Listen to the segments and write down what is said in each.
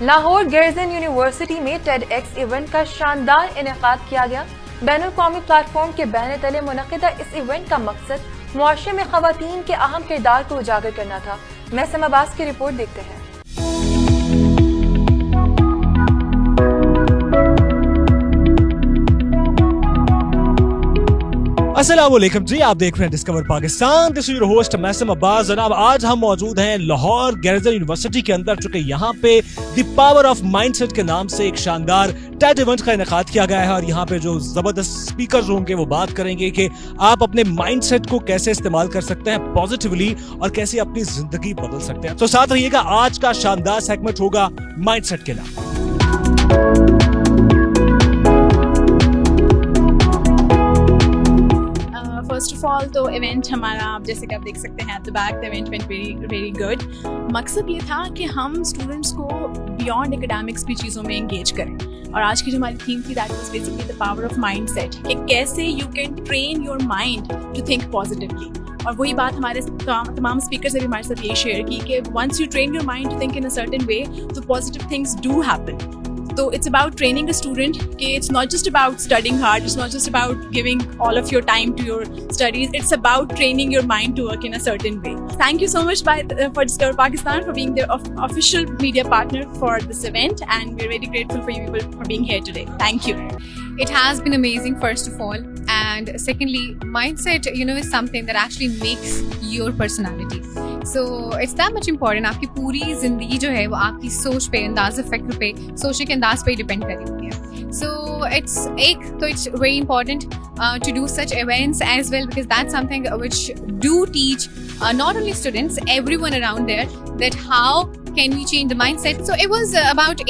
लाहौर गर्जन यूनिवर्सिटी में TEDx event का शानदार इनेकाद किया गया। बैनुल-अक़वामी प्लेटफॉर्म के बैन तले मुनक़िदा इस इवेंट का मकसद मुआशरे में ख़वातीन के अहम किरदार को उजागर करना था। मैसम अब्बास की रिपोर्ट देखते हैं। अस्सलामुअलैकुम जी, आप देख रहे हैं discover Pakistan. This is your host Maisam Abbas. जनाब, आज हम मौजूद हैं लाहौर गर्जन यूनिवर्सिटी के अंदर, चूंकि यहाँ पे द पावर ऑफ माइंडसेट के नाम से एक शानदार टेड इवेंट का इनेकाद किया गया है और यहाँ पे जो जबरदस्त स्पीकर्स होंगे वो बात करेंगे कि आप अपने माइंडसेट को कैसे इस्तेमाल कर सकते हैं पॉजिटिवली और कैसे अपनी जिंदगी बदल सकते हैं। तो साथ रहिएगा, आज का शानदार सेगमेंट होगा माइंडसेट के नाम। फर्स्ट ऑफ ऑल तो इवेंट हमारा, आप जैसे कि आप देख सकते हैं at the back, the event went very good. मकसद ये था कि हम स्टूडेंट्स को बियॉन्ड एकेडमिक्स भी चीज़ों में इंगेज करें और आज की जो हमारी थीम थी that was basically the power of mindset, कि कैसे you can train your mind to think positively. और वही बात हमारे तमाम स्पीकर से भी हमारे साथ ये शेयर की कि once you train your mind to think in a certain way तो positive things do happen. So it's about training a student. Okay, it's not just about studying hard. It's not just about giving all of your time to your studies. It's about training your mind to work in a certain way. Thank you so much for Discover Pakistan for being the official media partner for this event, and we're very grateful for you people for being here today. Thank you. It has been amazing, first of all, and secondly, mindset, is something that actually makes your personality. So it's that much important. आपकी पूरी जिंदगी जो है वो आपकी सोच पे, अंदाज़ फ़िक्र पे, सोचने के अंदाज पे डिपेंड कर रही है। So it's very important to do such events as well, because that's something which do teach not only students, everyone around there, that how can we change the mindset. So it was about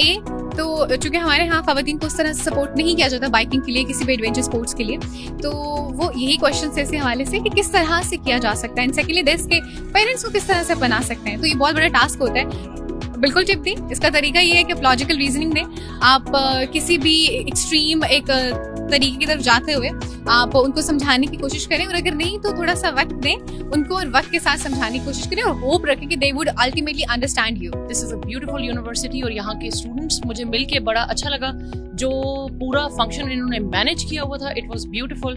तो चूँकि हमारे यहाँ ख़वातीन को उस तरह से support नहीं किया जाता बाइकिंग के लिए, किसी भी एडवेंचर स्पोर्ट्स के लिए, तो वो यही क्वेश्चन से इसी हवाले से कि किस तरह से किया जा सकता है। सेकेंडली देश के पेरेंट्स को किस तरह से बना सकते हैं, तो ये बहुत बड़ा टास्क होता है। बिल्कुल टिप दी। इसका तरीका ये है कि आप लॉजिकल रीजनिंग दें। आप किसी भी एक्सट्रीम एक तरीके की तरफ जाते हुए आप उनको समझाने की कोशिश करें, और अगर नहीं तो थोड़ा सा वक्त दें उनको और वक्त के साथ समझाने की कोशिश करें और होप रखें कि they would ultimately understand you. This is a beautiful university और यहाँ के स्टूडेंट्स, मुझे मिलके बड़ा अच्छा लगा। जो पूरा फंक्शन इन्होंने मैनेज किया हुआ था, इट वाज ब्यूटीफुल।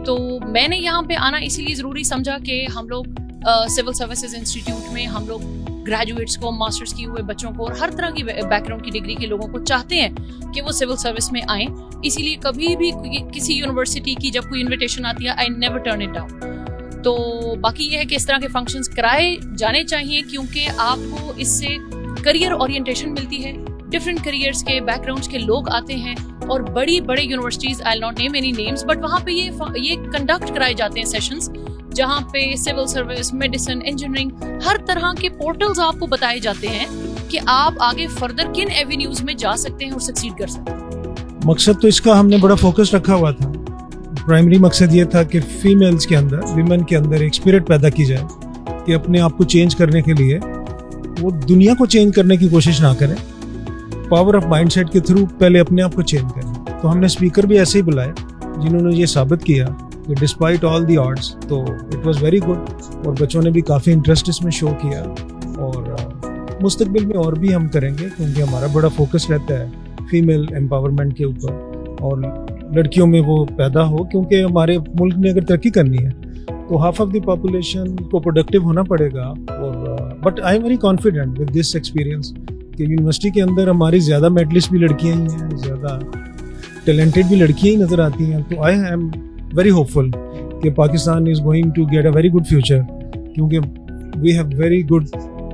तो मैंने यहाँ पे आना इसीलिए ज़रूरी समझा कि हम लोग सिविल सर्विसेज इंस्टीट्यूट में हम लोग ग्रेजुएट्स को, मास्टर्स किए हुए बच्चों को और हर तरह की बैकग्राउंड की डिग्री के लोगों को चाहते हैं कि वो सिविल सर्विस में आएँ। इसीलिए कभी भी किसी यूनिवर्सिटी की जब कोई इन्विटेशन आती है, I never turn it down. तो बाकी ये है कि इस तरह के फंक्शंस कराए जाने चाहिए, क्योंकि आपको इससे करियर ओरिएंटेशन मिलती है। डिफरेंट करियर्स के बैकग्राउंड्स के लोग आते हैं और बड़ी बड़े universities, I will not name any names, but वहाँ पे ये कंडक्ट कराए जाते हैं सेशंस, जहाँ पे सिविल सर्विस, मेडिसिन, इंजीनियरिंग, हर तरह के पोर्टल्स आपको बताए जाते हैं कि आप आगे फर्दर किन एवेन्यूज में जा सकते हैं और सक्सीड कर सकते हैं। मकसद तो इसका हमने बड़ा फोकस रखा हुआ था। प्राइमरी मकसद ये था कि फीमेल्स के अंदर, विमेन के अंदर एक स्पिरिट पैदा की जाए कि अपने आप को चेंज करने के लिए वो दुनिया को चेंज करने की कोशिश ना करें, पावर ऑफ माइंडसेट के थ्रू पहले अपने आप को चेंज करें। तो हमने स्पीकर भी ऐसे ही बुलाए जिन्होंने ये साबित किया कि डिस्पाइट ऑल दी ऑड्स, तो इट वाज वेरी गुड और बच्चों ने भी काफ़ी इंटरेस्ट इसमें शो किया। और मुस्तकबिल में और भी हम करेंगे, क्योंकि हमारा बड़ा फोकस रहता है फीमेल एम्पावरमेंट के ऊपर और लड़कियों में वो पैदा हो, क्योंकि हमारे मुल्क ने अगर तरक्की करनी है तो हाफ ऑफ द पॉपुलेशन को प्रोडक्टिव होना पड़ेगा। और but I am very confident with this experience कि यूनिवर्सिटी के अंदर हमारी ज़्यादा मेडलिस्ट भी लड़कियाँ ही हैं, ज़्यादा टैलेंटेड भी लड़कियाँ ही नज़र आती हैं। तो आई एम very hopeful कि Pakistan is going to get a very good future, क्योंकि we have very good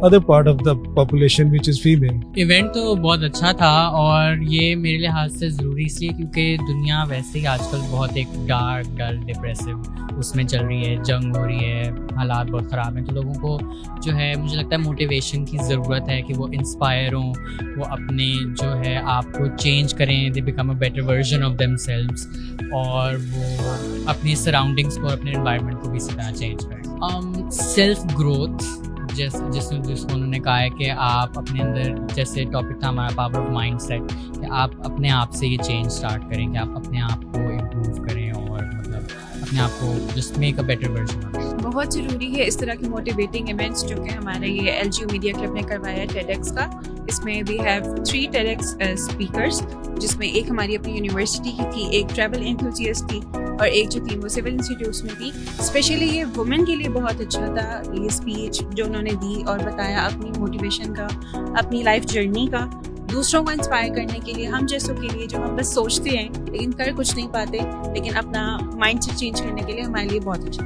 other part of the population which is female. Event तो बहुत अच्छा था और ये मेरे लिहाज से ज़रूरी इसलिए क्योंकि दुनिया वैसे ही आजकल बहुत एक डार्क, डल, डिप्रेसिव उसमें चल रही है, जंग हो रही है, हालात बहुत ख़राब हैं। तो लोगों को जो है, मुझे लगता है मोटिवेशन की ज़रूरत है कि वो इंस्पायर हों, वो अपने जो है आप को चेंज करें, they become a better version of themselves, और वो अपनी सराउंडिंग्स को, अपने एनवायरनमेंट को भी इसी तरह चेंज करें। सेल्फ ग्रोथ जिसको उन्होंने कहा है कि आप अपने अंदर, जैसे टॉपिक था हमारा पावर ऑफ माइंडसेट, कि आप अपने आप से ये चेंज स्टार्ट करें, कि आप अपने आप को इम्प्रूव करें और मतलब अपने आप को just make a better version. बहुत ज़रूरी है इस तरह के मोटिवेटिंग इवेंट्स जो कि हमारे ये LGU मीडिया क्लब ने करवाया है TEDx का, इसमें वी हैव 3 TEDx स्पीकर्स, जिसमें एक हमारी अपनी यूनिवर्सिटी की थी, एक ट्रैवल एंथुसियास्ट थी और एक जो थी वो सिविल इंस्टीट्यूट्स में थी। स्पेशली ये वुमेन के लिए बहुत अच्छा था ये स्पीच जो उन्होंने दी और बताया अपनी मोटिवेशन का, अपनी लाइफ जर्नी का, दूसरों को इंस्पायर करने के लिए, हम जैसों के लिए जो हम बस सोचते हैं लेकिन कर कुछ नहीं पाते, लेकिन अपना माइंडसेट चेंज करने के लिए हमारे लिए बहुत अच्छा।